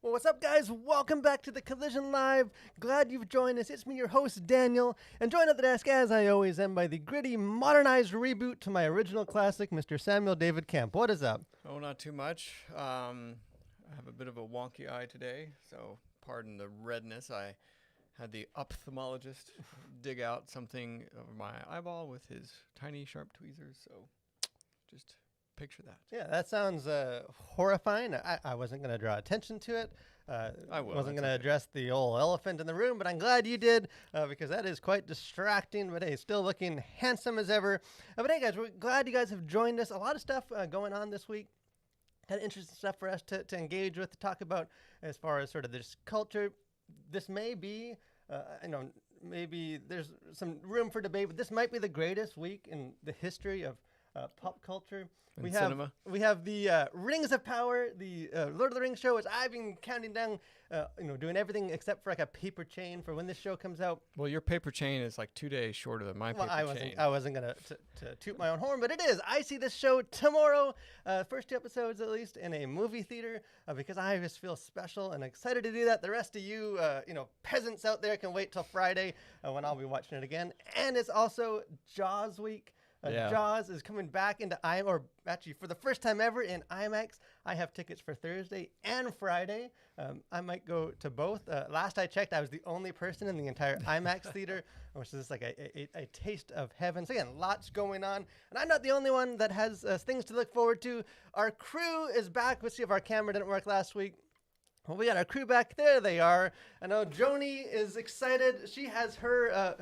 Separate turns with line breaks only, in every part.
Well, what's up, guys? Welcome back to the Collision Live. Glad you've joined us. It's me, your host, Daniel, and joined at the desk, as I always am, by the gritty, modernized reboot to my original classic, Mr. Samuel David Camp. What is up?
Oh, not too much. I have a bit of a wonky eye today, so pardon the redness. I had the ophthalmologist dig out something over my eyeball with his tiny, sharp tweezers, so just picture that.
Yeah, that sounds horrifying. I wasn't going to draw attention to it.
I will.
Wasn't going to address the old elephant in the room, but I'm glad you did because that is quite distracting. But hey, still looking handsome as ever. But hey, guys, we're glad you guys have joined us. A lot of stuff going on this week. Kind of interesting stuff for us to engage with, to talk about as far as sort of this culture. This may be, maybe there's some room for debate, but this might be the greatest week in the history of pop culture. We have the Rings of Power, the Lord of the Rings show, as I've been counting down, doing everything except for like a paper chain for when this show comes out.
Well, your paper chain is like 2 days shorter than my paper chain.
I wasn't going to toot my own horn, but it is. I see this show tomorrow, first 2 episodes at least, in a movie theater because I just feel special and excited to do that. The rest of you, peasants out there can wait till Friday when I'll be watching it again. And it's also Jaws week. Jaws is coming back into for the first time ever in IMAX. I have tickets for Thursday and Friday. I might go to both. Last I checked, I was the only person in the entire IMAX theater, which is like a taste of heaven. So again, lots going on. And I'm not the only one that has things to look forward to. Our crew is back. Let's see if our camera didn't work last week. Well, we got our crew back. There they are. I know Joni is excited. She has her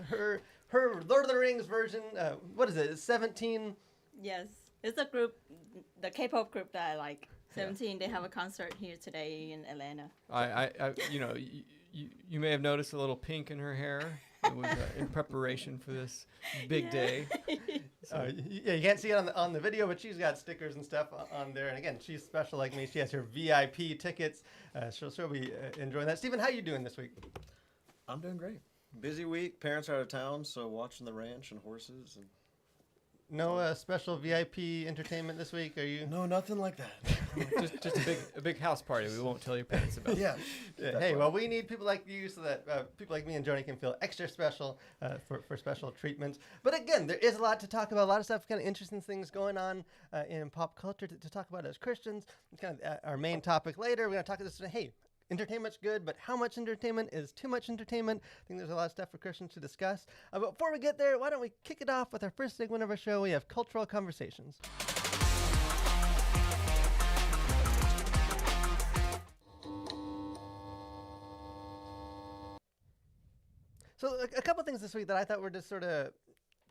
Lord of the Rings version. What is it? 17?
Yes. It's a group, the K-pop group that I like. 17, They have a concert here today in Atlanta.
You may have noticed a little pink in her hair. It was in preparation for this big day.
So. You can't see it on the video, but she's got stickers and stuff on there. And again, she's special like me. She has her VIP tickets. She'll be enjoying that. Stephen, how you doing this week?
I'm doing great. Busy week. Parents are out of town, so watching the ranch and horses. And
no special VIP entertainment this week, are you?
No, nothing like that.
just a big house party. We won't tell your parents about.
Yeah.
Hey, well, we need people like you so that people like me and Joni can feel extra special for special treatments. But again, there is a lot to talk about. A lot of stuff, kind of interesting things going on in pop culture to talk about as Christians. It's kind of our main topic later. We're going to talk about this. Hey, entertainment's good, but how much entertainment is too much entertainment? I think there's a lot of stuff for Christians to discuss. But before we get there, why don't we kick it off with our first segment of our show? We have Cultural Conversations. So a couple things this week that I thought were just sort of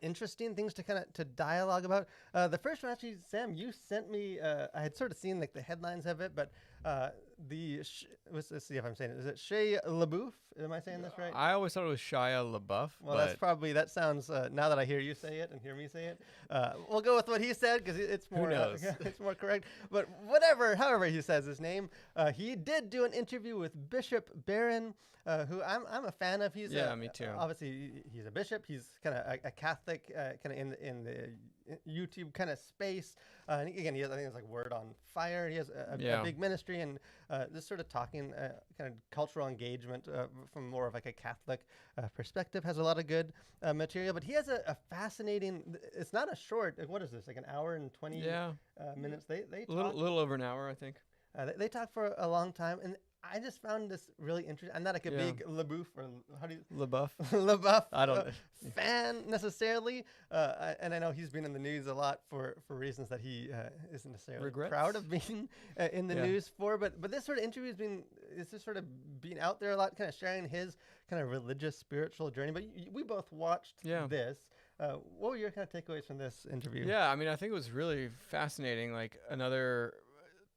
interesting things to dialogue about. The first one, actually, Sam, you sent me. I had sort of seen like the headlines of it, but let's see if I'm saying it. Is it Shia LaBeouf? Am I saying this right?
I always thought it was Shia LaBeouf.
Well, that sounds. Now that I hear you say it and hear me say it, we'll go with what he said because it's more.
Who knows?
It's more correct. But however he says his name, he did do an interview with Bishop Barron, who I'm a fan of. He's
me too.
Obviously, he's a bishop. He's kind of a Catholic, kind of in the YouTube kind of space. And again, he has, I think it's like Word on Fire. He has a big ministry, and this sort of talking kind of cultural engagement from more of like a Catholic perspective. Has a lot of good material, but he has a fascinating. It's not a short. What is this? Like an hour and 20 minutes. They talk,
little over an hour, I think.
They talk for a long time, and I just found this really interesting. I'm not like a big LaBeouf or how do you
LaBeouf.
LaBeouf
I don't
fan necessarily, and I know he's been in the news a lot for reasons that he isn't necessarily proud of being in the news for. But this sort of interview is just sort of being out there a lot, kind of sharing his kind of religious spiritual journey. But we both watched this. What were your kind of takeaways from this interview?
Yeah, I mean, I think it was really fascinating. Like another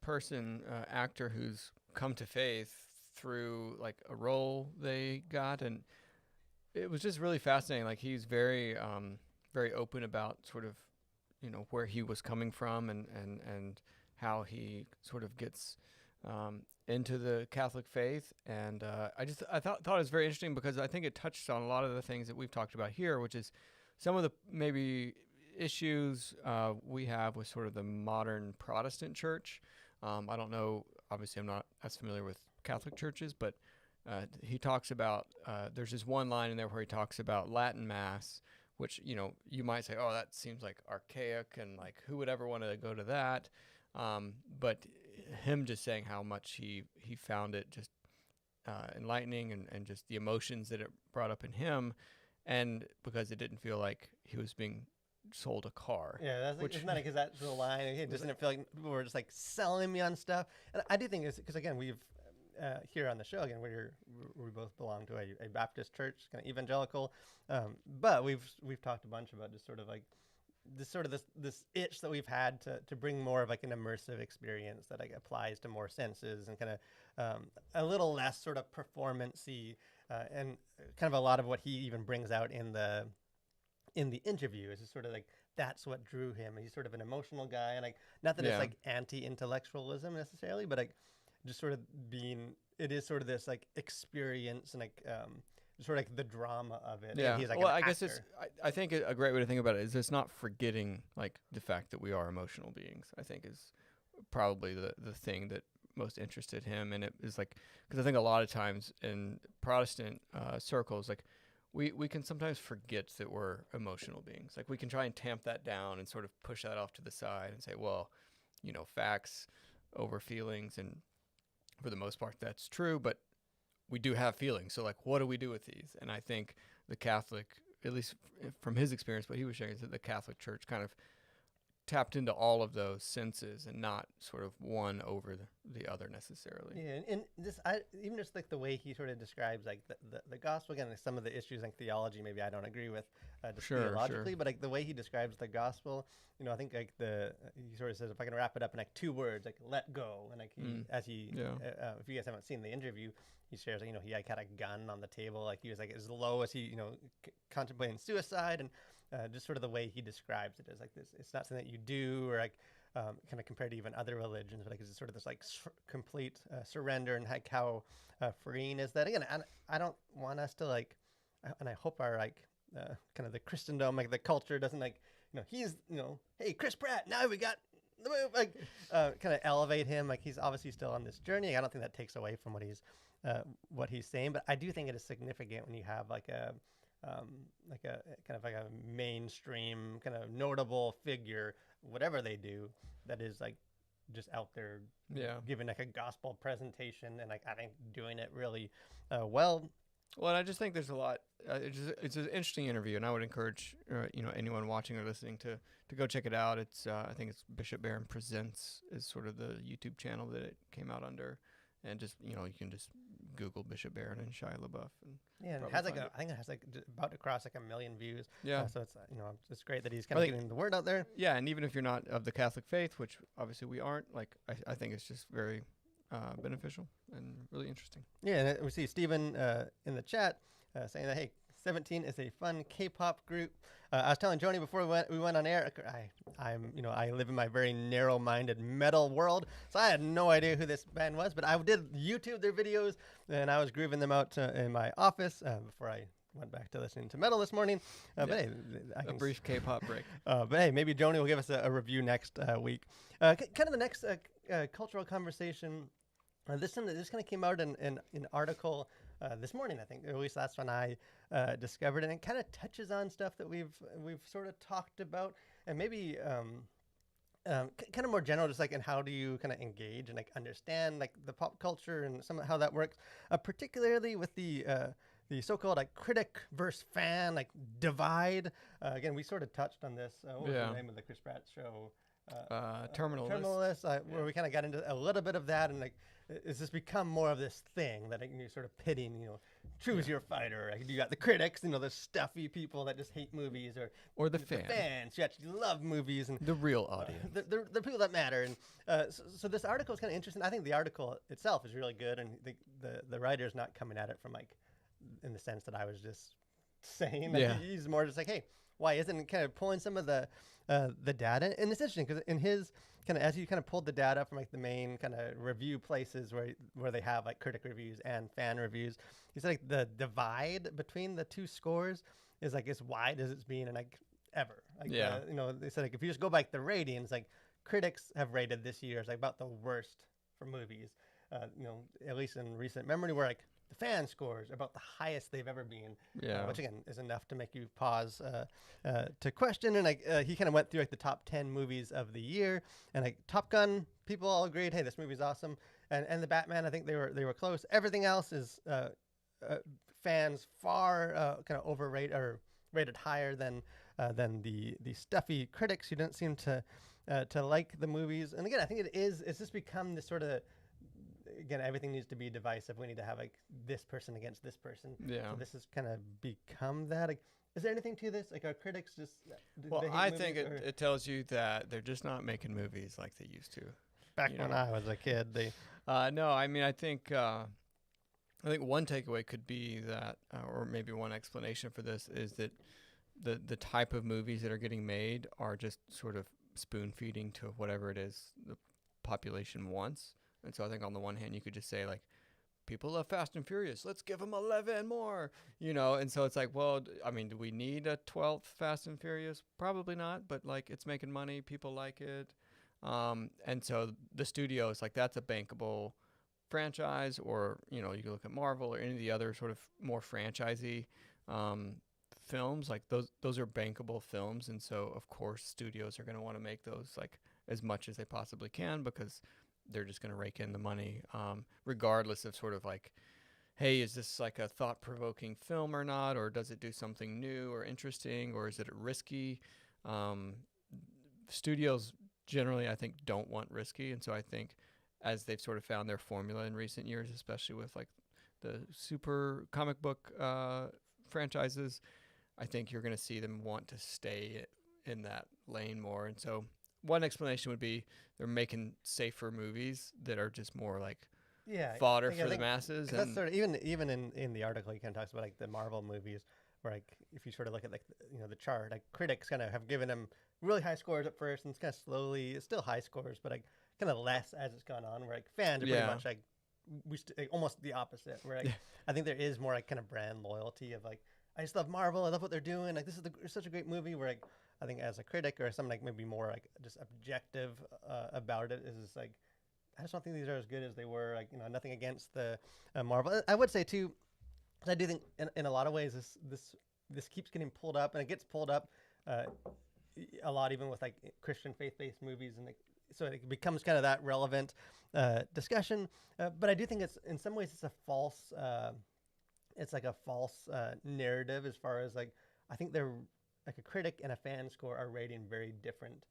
person, actor who's come to faith through like a role they got, and it was just really fascinating. Like he's very very open about sort of where he was coming from and how he sort of gets into the Catholic faith, and I thought it was very interesting because I think it touched on a lot of the things that we've talked about here, which is some of the maybe issues we have with sort of the modern Protestant church. I don't know. Obviously, I'm not as familiar with Catholic churches, but he talks about there's this one line in there where he talks about Latin Mass, which you might say, oh, that seems like archaic and like who would ever want to go to that, but him just saying how much he found it just enlightening and just the emotions that it brought up in him, and because it didn't feel like he was being sold a car.
Yeah, that's like, isn't that because that's the line? It just didn't feel like people were just like selling me on stuff. And I do think it's because again we've here on the show again we both belong to a Baptist church, kind of evangelical, but we've talked a bunch about just sort of like this itch that we've had to bring more of like an immersive experience that like applies to more senses and kind of a little less sort of performance-y, and kind of a lot of what he even brings out in the interview is just sort of like that's what drew him. He's sort of an emotional guy, and like not that it's like anti-intellectualism necessarily, but like just sort of it is sort of this like experience and like sort of like the drama of it.
Yeah.
And he's like
well,
an
I guess
actor.
I think a great way to think about it is it's not forgetting like the fact that we are emotional beings. I think is probably the thing that most interested him, and it is like because I think a lot of times in Protestant circles, like we can sometimes forget that we're emotional beings. Like we can try and tamp that down and sort of push that off to the side and say, well, facts over feelings, and for the most part that's true, but we do have feelings. So like, what do we do with these? And I think the Catholic, at least from his experience, what he was sharing is that the Catholic Church kind of tapped into all of those senses and not sort of one over the other necessarily.
Yeah, and this, even just like the way he sort of describes like the gospel, again, like some of the issues like theology, maybe I don't agree with just theologically, but like the way he describes the gospel, I think like he sort of says, if I can wrap it up in like 2 words, like let go. And like if you guys haven't seen the interview, he shares, like, he had a gun on the table, like he was like as low as he, contemplating suicide, and just sort of the way he describes it is like this. It's not something that you do or like kind of compared to even other religions, but like it's sort of this like complete surrender, and like how freeing is that. Again, I don't want us to like, and I hope our like kind of the Christendom, like the culture doesn't like, he's, hey, Chris Pratt, now we got the move, like kind of elevate him. Like he's obviously still on this journey. I don't think that takes away from what he's saying, but I do think it is significant when you have like a kind of like a mainstream kind of notable figure, whatever they do, that is like just out there giving like a gospel presentation, and like I think doing it really well.
Well, and I just think there's a lot. It's an interesting interview, and I would encourage anyone watching or listening to go check it out. It's I think it's Bishop Barron Presents is sort of the YouTube channel that it came out under, and just you can just Google Bishop Barron and Shia LaBeouf, and
it has like I think it has like about to cross like 1 million views.
Yeah,
so it's it's great that he's kind of getting the word out there.
Yeah, and even if you're not of the Catholic faith, which obviously we aren't, like I think it's just very beneficial and really interesting. Yeah,
and we see Stephen in the chat saying that, hey, 17 is a fun K-pop group. I was telling Joni before we went on air, I live in my very narrow-minded metal world, so I had no idea who this band was, but I did YouTube their videos, and I was grooving them out in my office before I went back to listening to metal this morning. But hey,
a brief K-pop break.
But hey, maybe Joni will give us a review next week. Kind of the next cultural conversation. This kind of came out in an article this morning, I think, or at least that's when I discovered it. And it kind of touches on stuff that we've sort of talked about, and maybe kind of more general, just like in how do you kind of engage and like understand like the pop culture and how that works, particularly with the so-called like critic versus fan like divide. Again, we sort of touched on this. What was the name of the Chris Pratt show?
Terminal
List, where we kind of got into a little bit of that, and like it's just become more of this thing that you're sort of pitting, choose your fighter. Like, you got the critics, the stuffy people that just hate movies,
or the fans
who actually love movies, and
the real audience,
the people that matter. And so this article is kind of interesting. I think the article itself is really good, and the writer's not coming at it from like in the sense that I was just saying. Like, he's more just like, hey, why isn't it kind of pulling some of the data? And it's interesting because in his kind of, as he kind of pulled the data from like the main kind of review places where they have like critic reviews and fan reviews, he said like the divide between the two scores is like as wide as it's been in like ever. Like, they said like if you just go by like the ratings, like critics have rated this year as like about the worst for movies, at least in recent memory, where like the fan scores are about the highest they've ever been.
Yeah.
Which again is enough to make you pause to question. And like he kind of went through like the top 10 movies of the year, and like Top Gun, people all agreed, hey, this movie's awesome. And the Batman, I think they were close. Everything else is fans far kind of overrated or rated higher than the stuffy critics who didn't seem to like the movies. And again, I think it's just become this sort of, again, everything needs to be divisive. We need to have like this person against this person.
Yeah.
So this has kind of become that. Like, is there anything to this? Like, are critics just?
Well,
they hate
I
movies,
think
or-
it tells you that they're just not making movies like they used to.
back
you
when
know.
I was a kid, they.
No, I mean, I think one takeaway could be that, or maybe one explanation for this is that the type of movies that are getting made are just sort of spoon feeding to whatever it is the population wants. And so I think on the one hand, you could just say like, people love Fast and Furious, let's give them 11 more, and so it's like, well, I mean, do we need a 12th Fast and Furious? Probably not, but like it's making money, people like it. And so the studios, like that's a bankable franchise, or, you can look at Marvel or any of the other sort of more franchisey films, like those are bankable films. And so of course studios are going to want to make those like as much as they possibly can, because they're just going to rake in the money, regardless of sort of like, hey, is this like a thought-provoking film or not, or does it do something new or interesting, or is it risky? Studios generally, I think, don't want risky, and so I think as they've sort of found their formula in recent years, especially with like the super comic book franchises, I think you're going to see them want to stay in that lane more. And so one explanation would be they're making safer movies that are just more like fodder for the masses.
And that's sort of even in the article, he kind of talks about like the Marvel movies, where like if you sort of look at like the chart, like critics kind of have given them really high scores at first, and it's kind of slowly, it's still high scores, but like kind of less as it's gone on. Where like fans are pretty much like almost the opposite. Where like I think there is more like kind of brand loyalty of like, I just love Marvel, I love what they're doing. Like this is such a great movie. Where like I think as a critic or something like maybe more like just objective about it is like, I just don't think these are as good as they were. Like, nothing against the Marvel. I would say too, I do think in a lot of ways this keeps getting pulled up, and it gets pulled up a lot even with like Christian faith-based movies, and so it becomes kind of that relevant discussion. But I do think it's in some ways it's a false narrative, as far as like, I think they're like a critic and a fan score are rating very different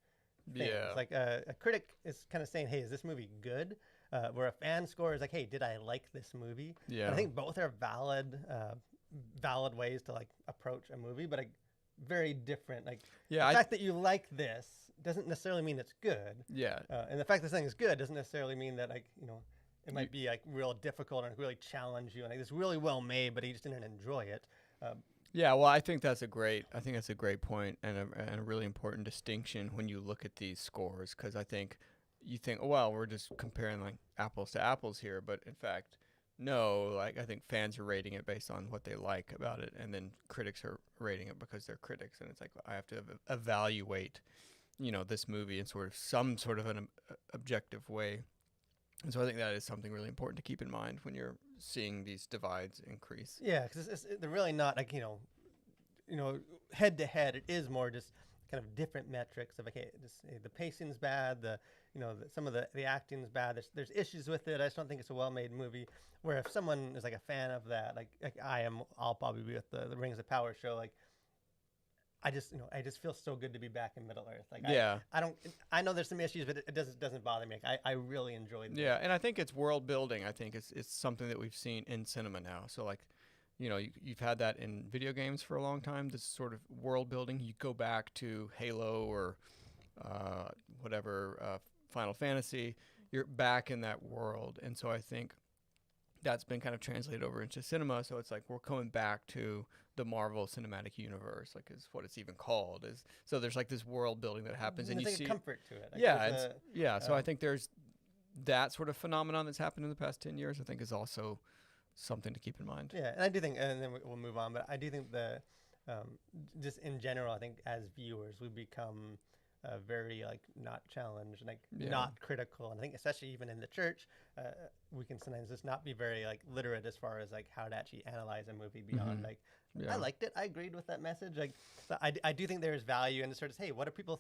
things.
Yeah.
Like a critic is kind of saying, hey, is this movie good? Where a fan score is like, hey, did I like this movie?
Yeah.
And I think both are valid ways to like approach a movie, but like very different. Like the fact that you like this doesn't necessarily mean it's good.
Yeah.
And the fact this thing is good doesn't necessarily mean that like, it might be like real difficult and really challenge you. And like, it's really well made, but you just didn't enjoy it.
Yeah, well, I think that's a great point, and a really important distinction when you look at these scores, because I think you think, oh, well, we're just comparing like apples to apples here, but in fact, no. Like I think fans are rating it based on what they like about it, and then critics are rating it because they're critics, and it's like I have to evaluate, this movie in some sort of an objective way. And so I think that is something really important to keep in mind when you're seeing these divides increase.
Yeah, because they're really not like, head to head. It is more just kind of different metrics of, okay, the pacing's bad, some of the acting's bad. There's issues with it. I just don't think it's a well-made movie. Where if someone is like a fan of that, like I'll probably be with the Rings of Power show. Like I just feel so good to be back in Middle Earth. Like I know there's some issues, but it doesn't bother me. Like, I really enjoyed it.
Yeah, and I think it's world building. I think it's something that we've seen in cinema now. So like, you've had that in video games for a long time. This sort of world building. You go back to Halo or Final Fantasy. You're back in that world, and so I think that's been kind of translated over into cinema. So it's like we're coming back to the Marvel Cinematic Universe, like is what it's even called. So there's like this world building that happens, and you
like
see
a comfort to it.
So I think there's that sort of phenomenon that's happened in the past 10 years. I think is also something to keep in mind.
Yeah, and I do think, and then we'll move on. But I do think just in general, I think as viewers we become very like not challenged, like
Yeah.
not critical. And I think especially even in the church, we can sometimes just not be very like literate as far as like how to actually analyze a movie beyond like
Yeah.
I liked it, I agreed with that message. Like so I do think there is value in the sort of hey, what are people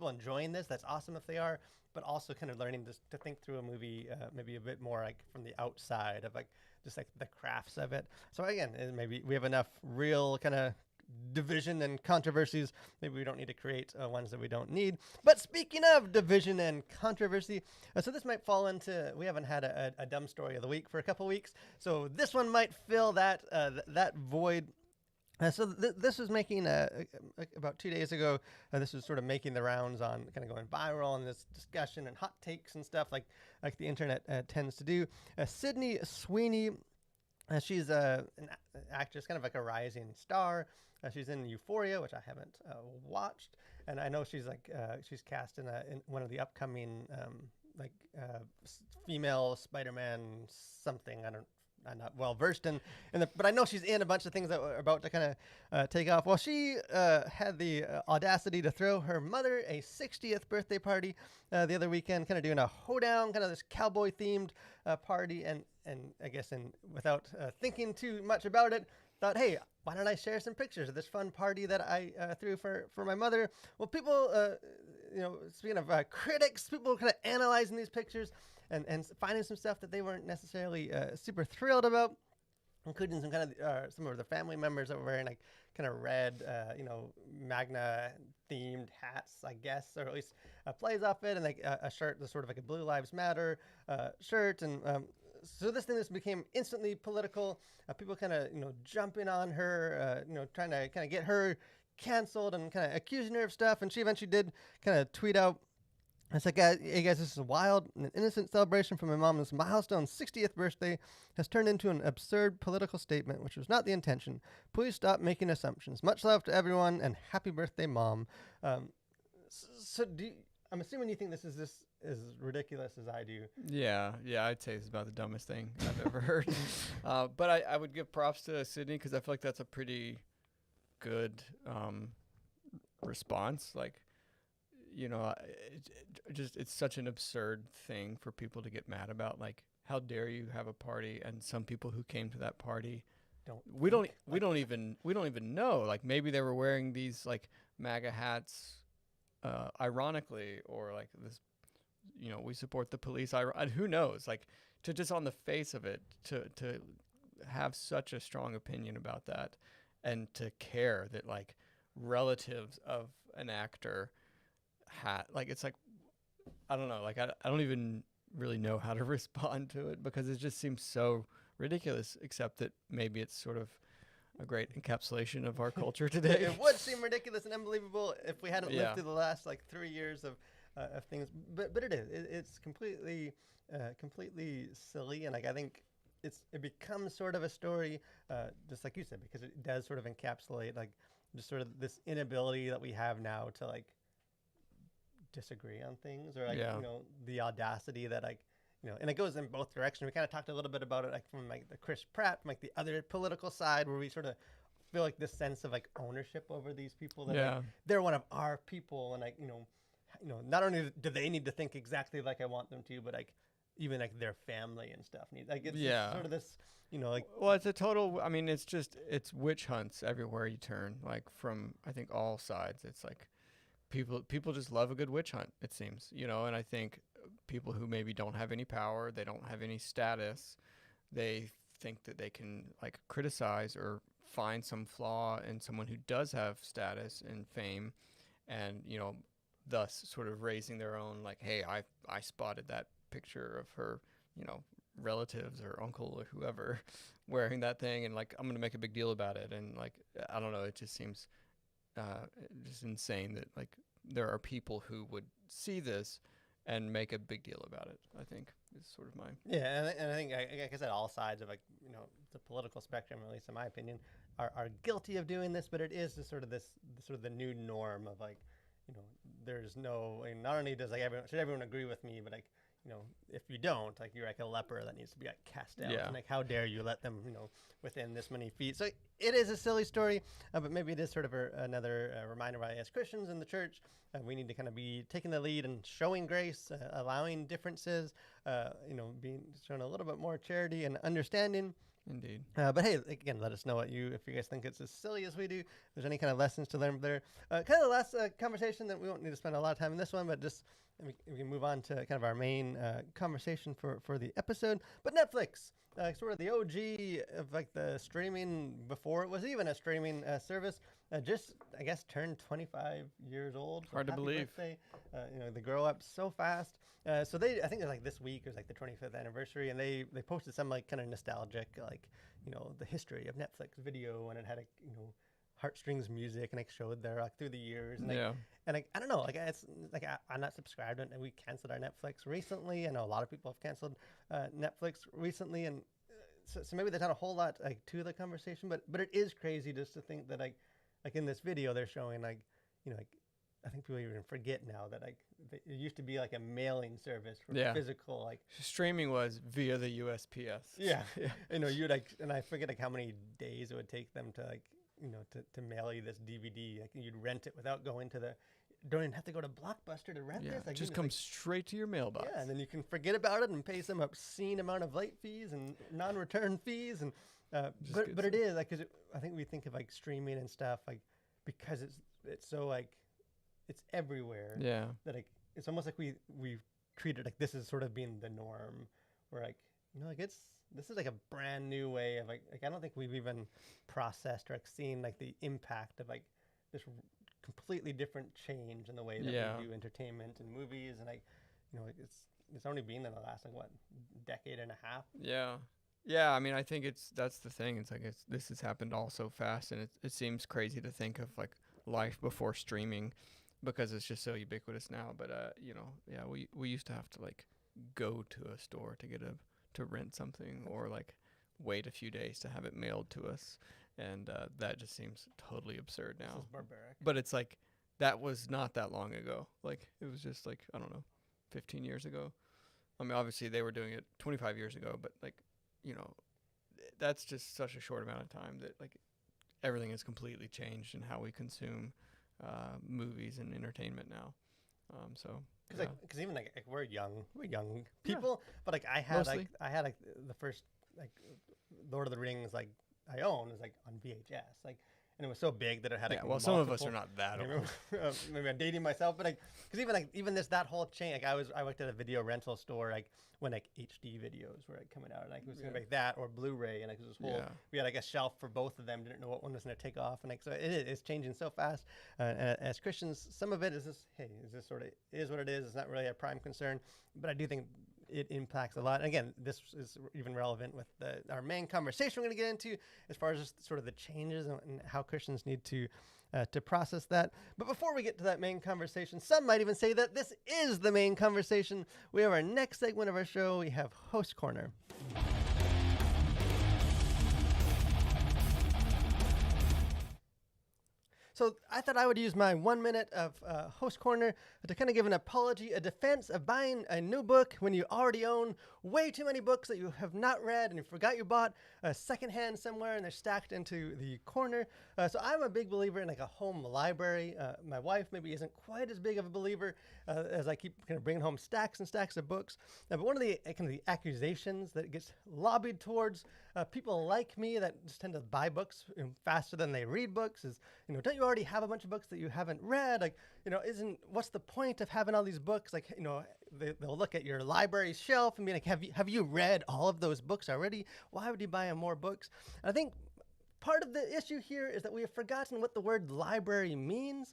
enjoying this? That's awesome if they are, but also kind of learning to think through a movie maybe a bit more like from the outside of like just like the crafts of it. So again, maybe we have enough real kind of division and controversies. Maybe we don't need to create ones that we don't need. But speaking of division and controversy, so this might fall into, we haven't had a dumb story of the week for a couple weeks. So this one might fill that that void. This was making about 2 days ago. This was sort of making the rounds on kind of going viral and this discussion and hot takes and stuff like the internet tends to do. Sidney Sweeney, she's an actress, kind of like a rising star. She's in Euphoria, which I haven't watched, and I know she's like she's cast in one of the upcoming female Spider-Man something. I'm not well versed in but I know she's in a bunch of things that are about to kind of take off. Well, she had the audacity to throw her mother a 60th birthday party the other weekend, kind of doing a hoedown, kind of this cowboy themed party, and I guess without thinking too much about it, thought, hey, why don't I share some pictures of this fun party that I threw for my mother? Well, people, speaking of critics, people kind of analyzing these pictures and finding some stuff that they weren't necessarily super thrilled about, including some of the family members that were wearing like kind of red, Magna themed hats, I guess, or at least plays off it, and like a shirt that's sort of like a Blue Lives Matter shirt, and so this became instantly political. People kind of jumping on her, trying to kind of get her canceled and kind of accusing her of stuff, and she eventually did kind of tweet out. It's like, hey guys, this is wild. An innocent celebration for my mom's milestone 60th birthday has turned into an absurd political statement, which was not the intention. Please stop making assumptions. Much love to everyone, and happy birthday, Mom. I'm assuming you think this is as ridiculous as I do.
Yeah, I'd say it's about the dumbest thing I've ever heard. But I would give props to Sidney because I feel like that's a pretty good response. Like, it's such an absurd thing for people to get mad about. Like, how dare you have a party, and some people who came to that party we don't even know. Like, maybe they were wearing these like MAGA hats ironically, or like this, we support the police. Who knows? Like, to just on the face of it, to have such a strong opinion about that, and to care that like relatives of an actor like, it's like, I don't know, like I don't even really know how to respond to it because it just seems so ridiculous, except that maybe it's sort of a great encapsulation of our culture today.
It would seem ridiculous and unbelievable if we hadn't lived through the last like 3 years of things, but it is. It's completely silly, and like I think it becomes sort of a story, just like you said, because it does sort of encapsulate like just sort of this inability that we have now to like disagree on things, or like the audacity that like and it goes in both directions. We kind of talked a little bit about it like from like the Chris Pratt, from like the other political side, where we sort of feel like this sense of like ownership over these people, that like, they're one of our people, and like not only do they need to think exactly like I want them to, but like even like their family and stuff need, like it's sort of this like,
well, it's a total, I mean, it's witch hunts everywhere you turn, like from I think all sides. It's like people just love a good witch hunt, it seems, and I think people who maybe don't have any power, they don't have any status, they think that they can like criticize or find some flaw in someone who does have status and fame, and thus sort of raising their own, like, hey, I spotted that picture of her relatives or uncle or whoever wearing that thing, and like I'm gonna make a big deal about it. And like, I don't know, it just seems just insane that like there are people who would see this and make a big deal about it, I think, is sort of my...
Yeah, and I think, like I said, all sides of, like, the political spectrum, at least in my opinion, are guilty of doing this, but it is just sort of the new norm of, like, there's no... not only does, like, should everyone agree with me, but, like, if you don't, like you're like a leper that needs to be like cast out.
Yeah.
And like, how dare you let them, within this many feet. So it is a silly story, but maybe it is sort of another reminder why as Christians in the church, we need to kind of be taking the lead and showing grace, allowing differences, being showing a little bit more charity and understanding.
Indeed.
But hey, again, let us know if you guys think it's as silly as we do. If there's any kind of lessons to learn there. Kind of the last conversation that we won't need to spend a lot of time in this one, but just we can move on to kind of our main conversation for the episode. But Netflix, sort of the OG of like the streaming before it was even a streaming service, just I guess turned 25 years old. So
Hard to
happy
believe.
Birthday. They grow up so fast. So I think it was like this week was like the 25th anniversary, and they posted some like kind of nostalgic, like, the history of Netflix video, and it had heartstrings music, and it showed there like through the years. And I don't know, like it's like I'm not subscribed, and we canceled our Netflix recently. I know a lot of people have canceled Netflix recently, and so maybe there's not a whole lot like to the conversation, but it is crazy just to think that like in this video they're showing like I think people even forget now that like it used to be like a mailing service for physical like
Streaming was via the USPS.
yeah. You'd like, and I forget like how many days it would take them to like to mail you this DVD. Like you'd rent it without going to don't even have to go to Blockbuster to rent this. Like,
Just comes straight to your mailbox.
Yeah, and then you can forget about it and pay some obscene amount of late fees and non-return fees, and but it is like, cause I think we think of like streaming and stuff like because it's so like it's everywhere.
Yeah.
That like it's almost like we treat it like this is sort of being the norm. Where like like this is like a brand new way of like I don't think we've even processed or like seen like the impact of like this completely different change in the way that we do entertainment and movies, and like it's only been in the last like decade and a half.
Yeah, I mean, I think that's the thing. It's like this has happened all so fast, and it seems crazy to think of like life before streaming, because it's just so ubiquitous now. But we used to have to like go to a store to rent something, or like wait a few days to have it mailed to us, and that just seems totally absurd now.
This is barbaric.
But it's like that was not that long ago. Like it was just like, I don't know, 15 years ago. I mean, obviously they were doing it 25 years ago, but like, that's just such a short amount of time that like everything has completely changed in how we consume movies and entertainment now.
Because even like we're young people, but like I had the first like Lord of the Rings like I own is like on VHS, like, and it was so big that it had like
some of us are not that old.
Maybe I'm dating myself, but like because even that whole chain, like I worked at a video rental store like when like HD videos were like coming out, and like it was gonna be like that or Blu-ray, and like this whole we had like a shelf for both of them, didn't know what one was gonna take off, and like so it's changing so fast. As Christians, some of it is this sort of is what it is. It's not really a prime concern, but I do think it impacts a lot. And again, this is even relevant with our main conversation we're going to get into as far as just sort of the changes and how Christians need to process that. But before we get to that main conversation, some might even say that this is the main conversation. We have our next segment of our show. We have Host Corner. So I thought I would use my 1 minute of Host Corner to kind of give an apology, a defense of buying a new book when you already own way too many books that you have not read and you forgot you bought secondhand somewhere and they're stacked into the corner. So I'm a big believer in like a home library. My wife maybe isn't quite as big of a believer as I keep kind of bringing home stacks and stacks of books. But one of the kind of the accusations that gets lobbied towards people like me that just tend to buy books faster than they read books is, don't you already have a bunch of books that you haven't read? Like, what's the point of having all these books? Like, they'll look at your library shelf and be like, have you read all of those books already? Why would you buy more books? And I think part of the issue here is that we have forgotten what the word library means.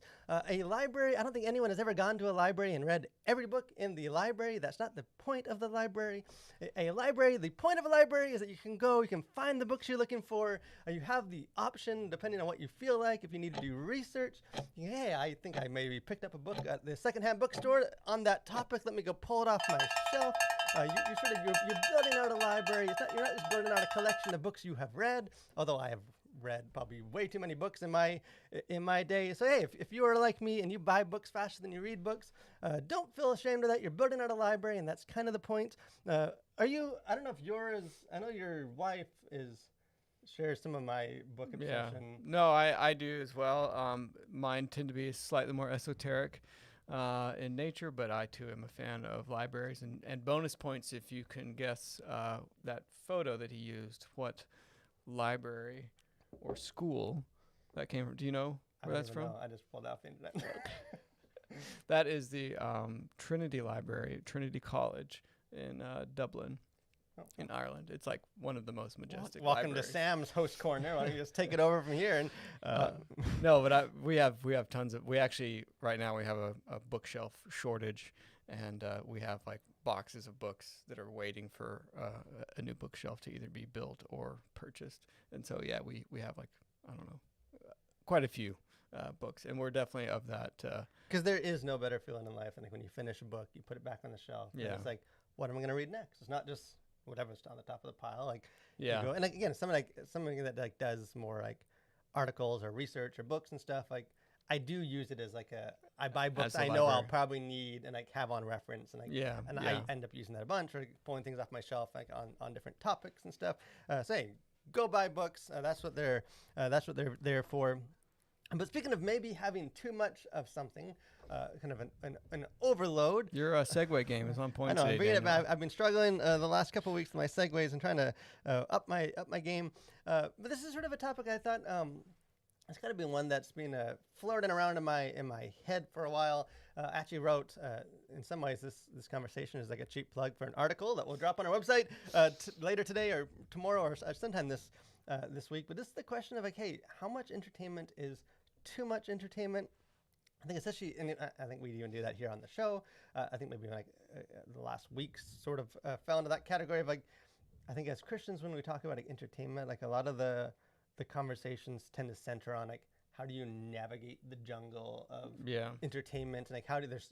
A library, I don't think anyone has ever gone to a library and read every book in the library. That's not the point of the library. A library, the point of a library is that you can go, you can find the books you're looking for. You have the option, depending on what you feel like, if you need to do research. Hey, I think I maybe picked up a book at the secondhand bookstore on that topic. Let me go pull it off my shelf. You're building out a library. You're not just building out a collection of books you have read, although I have read probably way too many books in my day. So hey, if you are like me and you buy books faster than you read books, don't feel ashamed of that. You're building out a library, and that's kind of the point. Are you? I don't know if yours. I know your wife shares some of my book obsession.
No, I do as well. Mine tend to be slightly more esoteric in nature, but I too am a fan of libraries. And bonus points if you can guess that photo that he used, what library or school that came from. Do you know where that's from?
I just pulled out the internet.
That is the Trinity Library, Trinity College in Dublin. In Ireland. It's like one of the most majestic
Welcome
libraries.
to Sam's host corner. Why don't you just take it over from here? And
no, but we have tons of. We actually right now we have a bookshelf shortage, and we have like boxes of books that are waiting for a new bookshelf to either be built or purchased. And so we have like I don't know, quite a few books, and we're definitely of that.
Because there is no better feeling in life. I think when you finish a book, you put it back on the shelf.
Yeah.
And it's like, what am I going to read next? It's not just whatever's on the top of the pile. Like,
Yeah.
you go, and like, again, somebody that like does more like articles or research or books and stuff. Like, I do use it as like I buy books
As a
I know I'll
library.
probably need and like have on reference, and like, I end up using that a bunch or pulling things off my shelf like on different topics and stuff. So hey, go buy books. That's what they're there for. But speaking of maybe having too much of something, kind of an overload.
Your segue game is on point
I know.
today,
I'm bringing it
Daniel.
back. I've been struggling the last couple of weeks with my segues and trying to up my game. But this is sort of a topic I thought it's got to be one that's been floating around in my head for a while. I actually wrote, in some ways, this conversation is like a cheap plug for an article that will drop on our website later today or tomorrow or sometime this week. But this is the question of like, hey, how much entertainment is too much entertainment? I think especially, and I think we even do that here on the show. I think maybe like the last weeks sort of fell into that category of like, I think as Christians, when we talk about like entertainment, like a lot of the conversations tend to center on like, how do you navigate the jungle of entertainment? And like, how do there's,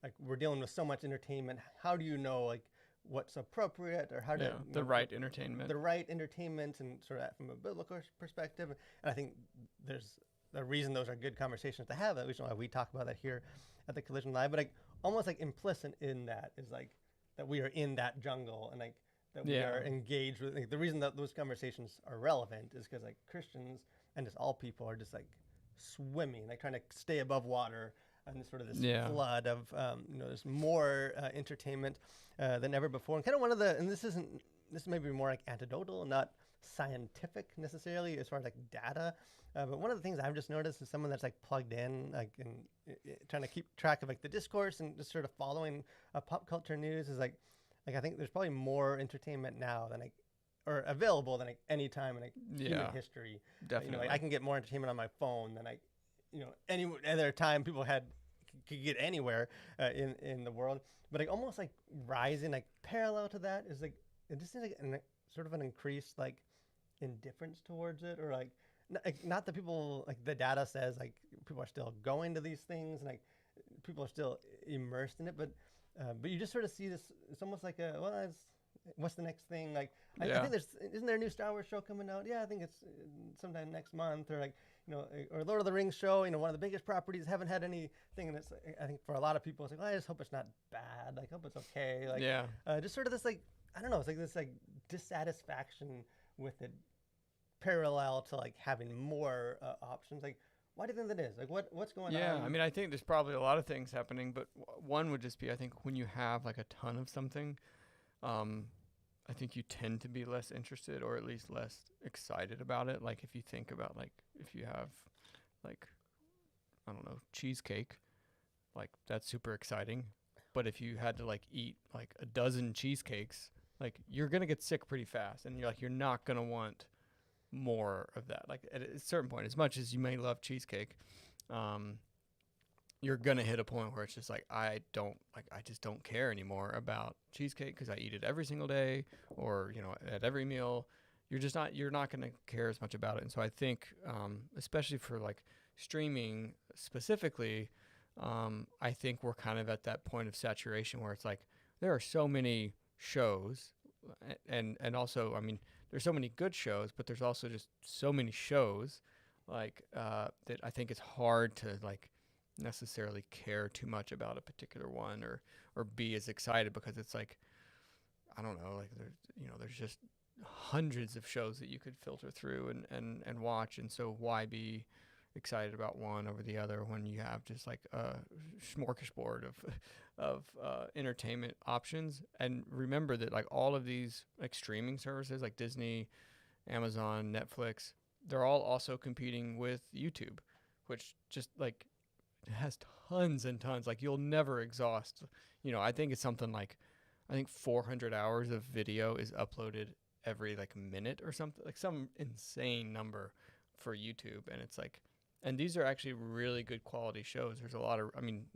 like we're dealing with so much entertainment. How do you know like what's appropriate or how to
the right entertainment?
The right entertainment and sort of from a biblical perspective. And I think there's the reason those are good conversations to have. That reason why we talk about that here at the Collision Live. But like almost like implicit in that is like that we are in that jungle and like that we are engaged with. Like, the reason that those conversations are relevant is because like Christians and just all people are just like swimming, like trying to stay above water and sort of this flood of there's more entertainment than ever before. And kind of one of the, and this may be more like anecdotal, not scientific necessarily as far as like data. But one of the things I've just noticed is someone that's like plugged in, like and trying to keep track of like the discourse and just sort of following pop culture news is like I think there's probably more entertainment now than like or available than like any time in like human history.
Definitely,
I can get more entertainment on my phone than any other time people could get anywhere in the world. But like almost like rising like parallel to that is like it just seems like sort of an increased like indifference towards it, or like not that people like the data says like people are still going to these things and like people are still immersed in it, but you just sort of see this. It's almost like what's the next thing? Like I think isn't there a new Star Wars show coming out? Yeah, I think it's sometime next month, or like or Lord of the Rings show. One of the biggest properties, haven't had anything, and it's I think for a lot of people it's like, well, I just hope it's not bad. Like hope it's okay. Like just sort of this like I don't know. It's like this like dissatisfaction with it, parallel to like having more options. Like why do you think that is? Like what's going on?
Yeah, I mean I think there's probably a lot of things happening, but one would just be I think when you have like a ton of something. I think you tend to be less interested or at least less excited about it. Like if you think about like if you have like, I don't know, cheesecake, like that's super exciting. But if you had to like eat like a dozen cheesecakes, like you're going to get sick pretty fast and you're not going to want more of that. Like at a certain point, as much as you may love cheesecake, you're going to hit a point where it's just like, I just don't care anymore about cheesecake because I eat it every single day or, at every meal. You're not going to care as much about it. And so I think, especially for like streaming specifically, I think we're kind of at that point of saturation where it's like, there are so many shows and also, I mean, there's so many good shows, but there's also just so many shows like that I think it's hard to like necessarily care too much about a particular one or be as excited, because it's like, I don't know, like there's just hundreds of shows that you could filter through and watch, and so why be excited about one over the other when you have just like a smorgasbord of entertainment options. And remember that like all of these like streaming services like Disney, Amazon, Netflix, they're all also competing with YouTube, which just like has tons and tons. Like you'll never exhaust. I think it's something like, I think 400 hours of video is uploaded every like minute or something, like some insane number for YouTube. And it's like, and these are actually really good quality shows. There's a lot of, I mean,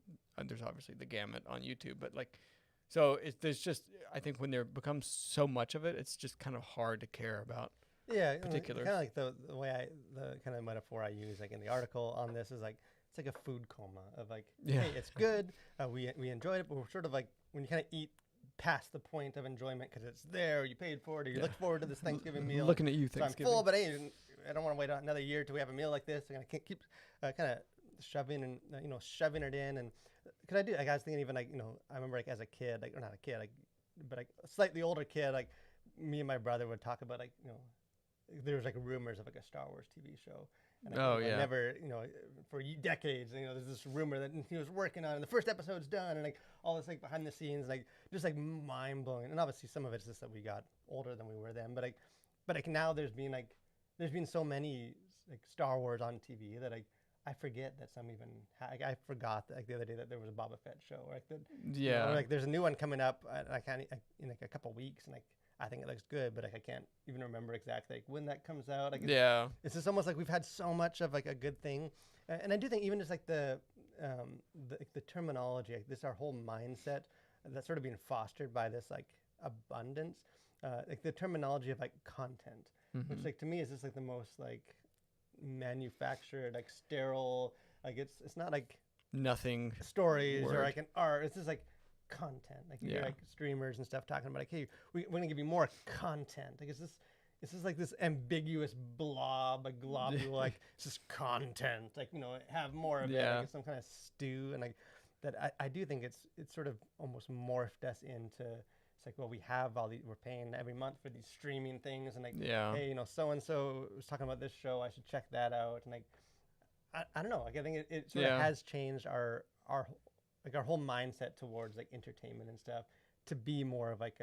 there's obviously the gamut on YouTube, but like, so there's just, I think when there becomes so much of it, it's just kind of hard to care about.
Yeah,
Particulars.
kind of like the way the kind of metaphor I use like in the article on this is like, it's like a food coma of like,
Yeah.
hey, it's good, we enjoyed it, but we're sort of like, when you kind of eat past the point of enjoyment because it's there, you paid for it, or you look forward to this Thanksgiving meal.
Looking at you,
So I'm
Thanksgiving.
full, but hey, I don't want to wait another year till we have a meal like this. I'm gonna keep kind of shoving and shoving it in. And because I do, like, I was thinking even like I remember like as a kid, like, or not a kid, like, but like a slightly older kid, like me and my brother would talk about like there was like rumors of like a Star Wars TV show. And I never, for decades, there's this rumor that he was working on, and the first episode's done, and like all this like behind the scenes, like just like mind blowing. And obviously some of it's just that we got older than we were then, but like now there's been so many like Star Wars on TV that I forget that some even I forgot that, like the other day that there was a Boba Fett show, or like or like there's a new one coming up. I can't in like a couple weeks, and like I think it looks good, but like I can't even remember exactly like when that comes out. Like it's just almost like we've had so much of like a good thing, and I do think even just like the terminology, like this our whole mindset that's sort of being fostered by this like abundance, like the terminology of like content, which like to me is just like the most like manufactured, like sterile, like it's not like
nothing
stories
word.
Or like an art. It's just like content. Like you hear like streamers and stuff talking about like, hey, we're gonna give you more content. Like it's just like this ambiguous blob, a globule, like it's just content. Like have more of it. Like it's some kind of stew, and like that. I do think it's sort of almost morphed us into. It's like, well, we have all these. We're paying every month for these streaming things, and like, hey, so and so was talking about this show. I should check that out. And like, I don't know. Like I think it sort of has changed our whole mindset towards like entertainment and stuff to be more of like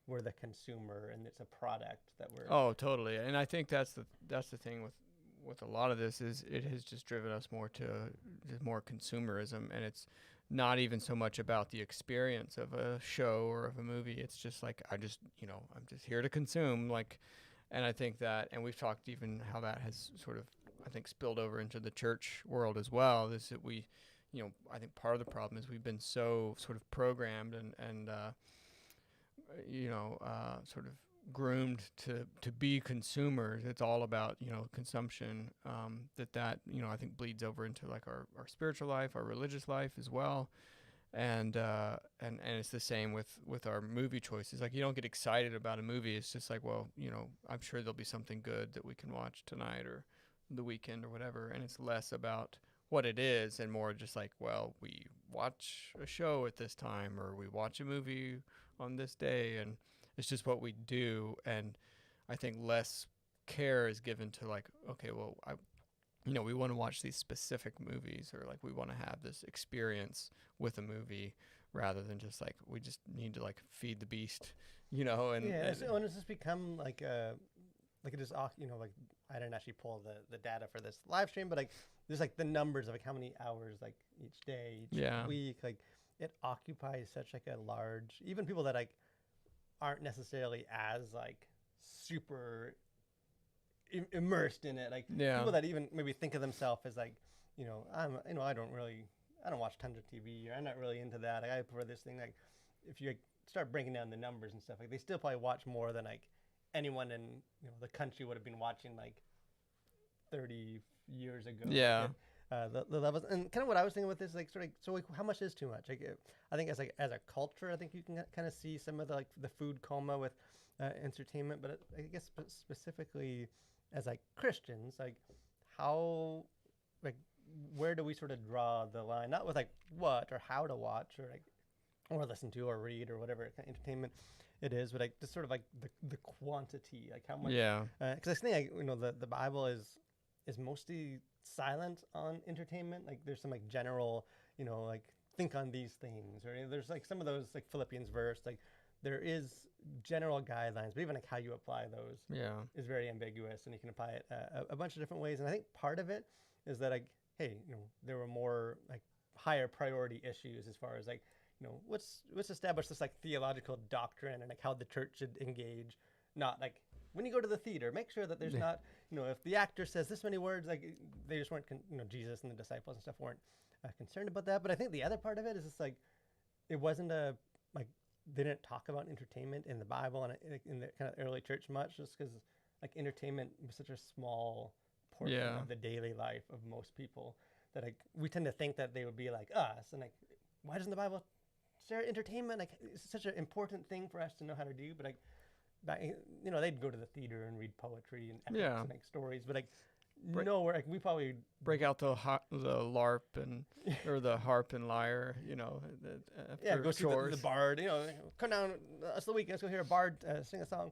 we're the consumer and it's a product that we're.
Oh, totally. And I think that's the thing with a lot of this is it has just driven us more to just more consumerism, and it's not even so much about the experience of a show or of a movie. It's just like I'm just here to consume, like, and I think that, and we've talked even how that has sort of I think spilled over into the church world as well. Is that we, I think part of the problem is we've been so sort of programmed and sort of groomed to be consumers. It's all about consumption. That I think bleeds over into like our spiritual life, our religious life as well, and it's the same with our movie choices. Like you don't get excited about a movie. It's just like, well, I'm sure there'll be something good that we can watch tonight or the weekend or whatever, and it's less about what it is and more just like, well, we watch a show at this time or we watch a movie on this day, and it's just what we do. And I think less care is given to like, okay, well, we want to watch these specific movies, or like we want to have this experience with a movie rather than just like we just need to like feed the beast, and
and it's just become like it is like I didn't actually pull the data for this live stream, but like there's like the numbers of like how many hours like each day, each week, like it occupies such like a large, even people that like aren't necessarily as like super immersed in it, like people that even maybe think of themselves as like I don't watch tons of TV, or I'm not really into that. Like, I prefer this thing. Like if you like, start breaking down the numbers and stuff, like they still probably watch more than like anyone in the country would have been watching like 30 years ago. The levels, and kind of what I was thinking with this, like sort of, so like, how much is too much? Like I think as a culture, I think you can kind of see some of the like the food coma with entertainment, but I guess specifically as like Christians, like how, like where do we sort of draw the line? Not with like what or how to watch or like or listen to or read or whatever kind of entertainment it is, but like just sort of like the quantity, like how much.
Yeah.
Because I think like, the Bible is mostly silent on entertainment. Like there's some like general, like think on these things, or there's like some of those like Philippians verse, like there is general guidelines, but even like how you apply those
Yeah.
is very ambiguous, and you can apply it a bunch of different ways. And I think part of it is that like, hey, there were more like higher priority issues as far as like, let's establish this like theological doctrine and like how the church should engage, not like when you go to the theater, make sure that there's not, if the actor says this many words, like they just weren't, Jesus and the disciples and stuff weren't concerned about that. But I think the other part of it is just like, it wasn't like they didn't talk about entertainment in the Bible and in the kind of early church much, just because like entertainment was such a small portion of the daily life of most people that like we tend to think that they would be like us, and like why doesn't the Bible share entertainment? Like it's such an important thing for us to know how to do, but like they'd go to the theater and read poetry and epics and like stories, but like we're like we probably
break out the LARP and or the harp and lyre,
go see the bard, come down, it's the weekend, let's go hear a bard sing a song.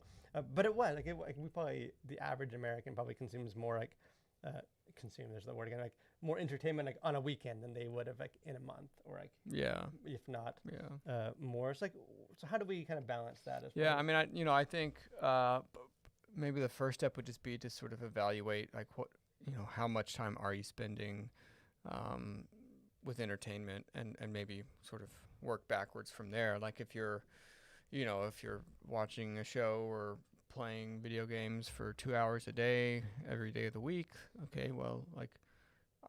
But it was like we probably, the average American probably consumes more like there's the word again, like more entertainment like on a weekend than they would have like in a month, or like if not more. It's like, so how do we kind of balance that?
I mean, I think maybe the first step would just be to sort of evaluate like what, how much time are you spending with entertainment, and maybe sort of work backwards from there. Like if you're watching a show or playing video games for 2 hours a day, every day of the week, okay, well, like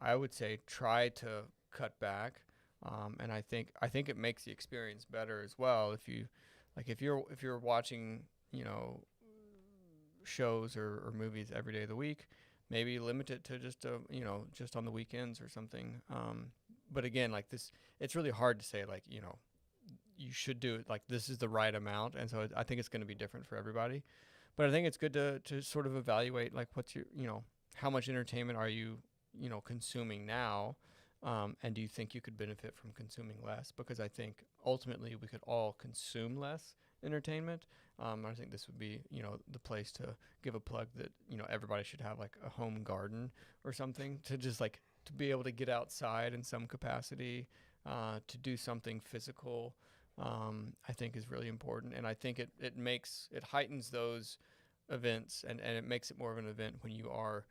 I would say try to cut back. And I think it makes the experience better as well. If you're watching, shows or movies every day of the week, maybe limit it to just just on the weekends or something. But again, like this, it's really hard to say like, you should do it like this is the right amount. And so I think it's going to be different for everybody. But I think it's good to sort of evaluate like what's your, how much entertainment are you, consuming now? And do you think you could benefit from consuming less? Because I think ultimately we could all consume less entertainment. I think this would be, the place to give a plug that, everybody should have like a home garden or something to just like to be able to get outside in some capacity, to do something physical. I think is really important. And I think it heightens those events and it makes it more of an event when you are,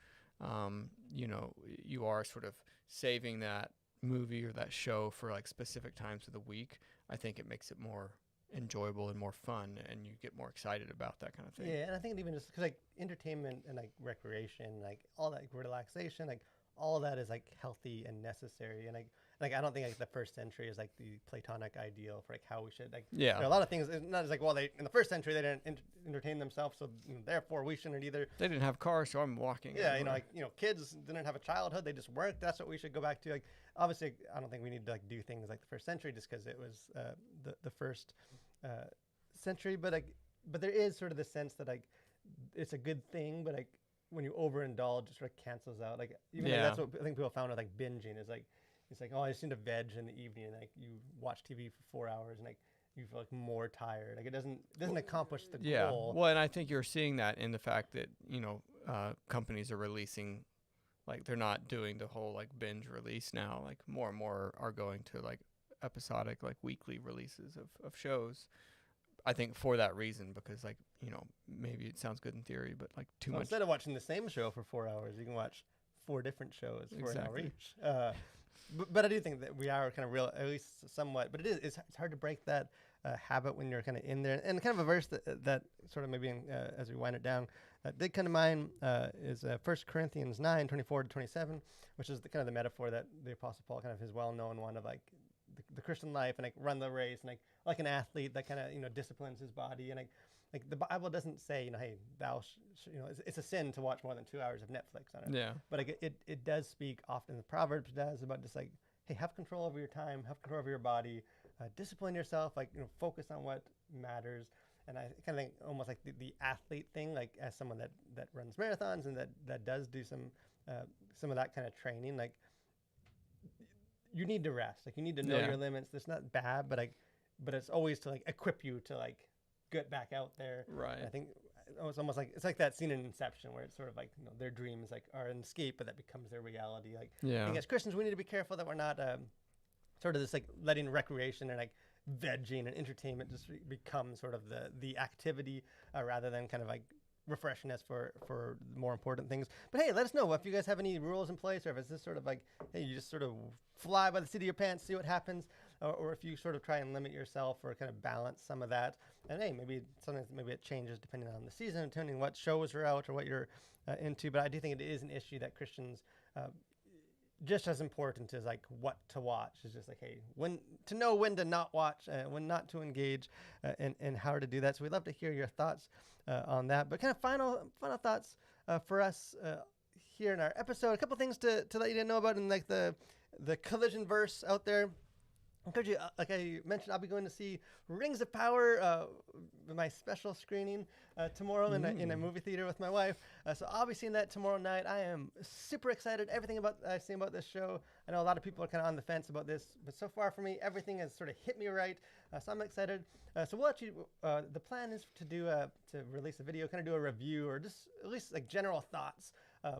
you are sort of saving that movie or that show for like specific times of the week. I think it makes it more enjoyable and more fun, and you get more excited about that kind of thing.
Yeah, and I think even just because like entertainment and like recreation, like all that, like, relaxation, like all that is like healthy and necessary. And like I don't think like the first century is like the Platonic ideal for like how we should like. Yeah. There are a lot of things. It's not as like, well, they in the first century they didn't entertain themselves, so therefore we shouldn't either.
They didn't have cars, so I'm walking.
Yeah, everywhere. Kids didn't have a childhood; they just worked. That's what we should go back to. Like, obviously, I don't think we need to like do things like the first century just because it was the first century. But there is sort of the sense that like it's a good thing, but like when you overindulge, it sort of cancels out. Like even like, that's what I think people found with like binging is like. It's like, oh, I just need to veg in the evening, and like you watch TV for 4 hours, and like you feel like more tired. Like it doesn't accomplish the goal.
Well, and I think you're seeing that in the fact that companies are releasing, like they're not doing the whole like binge release now. Like more and more are going to like episodic, like weekly releases of shows. I think for that reason, because like maybe it sounds good in theory, but like too much.
Instead of watching the same show for 4 hours, you can watch 4 different shows for an hour each. But I do think that we are kind of real, at least somewhat. But it's hard to break that habit when you're kind of in there. And kind of a verse that sort of maybe as we wind it down did come to mind is 1 Corinthians 9:24-27, which is kind of the metaphor that the Apostle Paul kind of his well-known one of like the Christian life and like run the race and like an athlete that kind of disciplines his body and like the Bible doesn't say hey thou it's a sin to watch more than 2 hours of Netflix on it.
Yeah.
But like it does speak often. The Proverbs does about just like hey, have control over your time, have control over your body, discipline yourself, like focus on what matters. And I kind of think almost like the athlete thing, like as someone that runs marathons and that does do some of that kind of training, like you need to rest. Like you need to know your limits. It's not bad, but it's always to like equip you to like get back out there.
Right.
And I think it's almost like it's like that scene in Inception where it's sort of like their dreams like are an escape, but that becomes their reality. Like I think as Christians, we need to be careful that we're not sort of this like letting recreation and like vegging and entertainment just become sort of the activity rather than kind of like refreshing us for more important things. But hey, let us know if you guys have any rules in place, or if it's just sort of like, hey, you just sort of fly by the seat of your pants, see what happens, or if you sort of try and limit yourself or kind of balance some of that. And hey, maybe sometimes maybe it changes depending on the season, depending on what shows are out or what you're into. But I do think it is an issue that Christians just as important as like what to watch is just like, hey, when to know when to not watch, when not to engage, and how to do that. So we'd love to hear your thoughts on that. But kind of final thoughts for us here in our episode. A couple things to let you know about in like the collision verse out there. I encourage you, like I mentioned, I'll be going to see Rings of Power, my special screening tomorrow in a movie theater with my wife. So I'll be seeing that tomorrow night. I am super excited. Everything I've seen about this show, I know a lot of people are kind of on the fence about this, but so far for me, everything has sort of hit me right. So I'm excited. So we'll actually, the plan is to to release a video, kind of do a review, or just at least like general thoughts,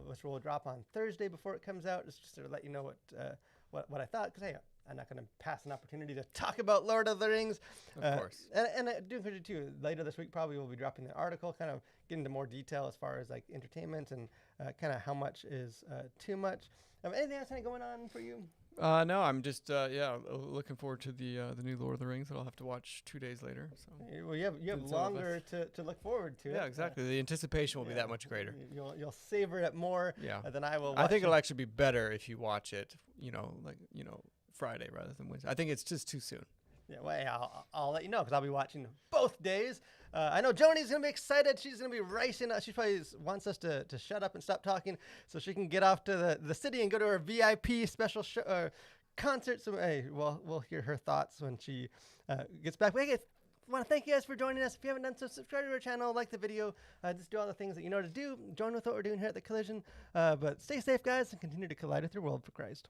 which will drop on Thursday before it comes out, just to let you know what I thought. Because hey, I'm not going to pass an opportunity to talk about Lord of the Rings.
Of course.
And I do encourage you too. Later this week, probably we'll be dropping an article, kind of getting into more detail as far as like entertainment and kind of how much is too much. Anything else kind of going on for you?
No, I'm just looking forward to the new Lord of the Rings that I'll have to watch 2 days later. So.
Well, you have longer to look forward to.
Yeah,
it.
exactly. The anticipation will be that much greater.
You'll savor it more than I will.
I think it'll actually be better if you watch it, Friday rather than Wednesday. I think it's just too soon.
Yeah, well, I'll let you know because I'll be watching both days. I know Joni's going to be excited. She's going to be racing. She probably wants us to shut up and stop talking so she can get off to the city and go to her VIP special concert. So hey, we'll hear her thoughts when she gets back. But I want to thank you guys for joining us. If you haven't done so, subscribe to our channel, like the video, just do all the things that you know to do. Join with what we're doing here at The Collision. But stay safe, guys, and continue to collide with your world for Christ.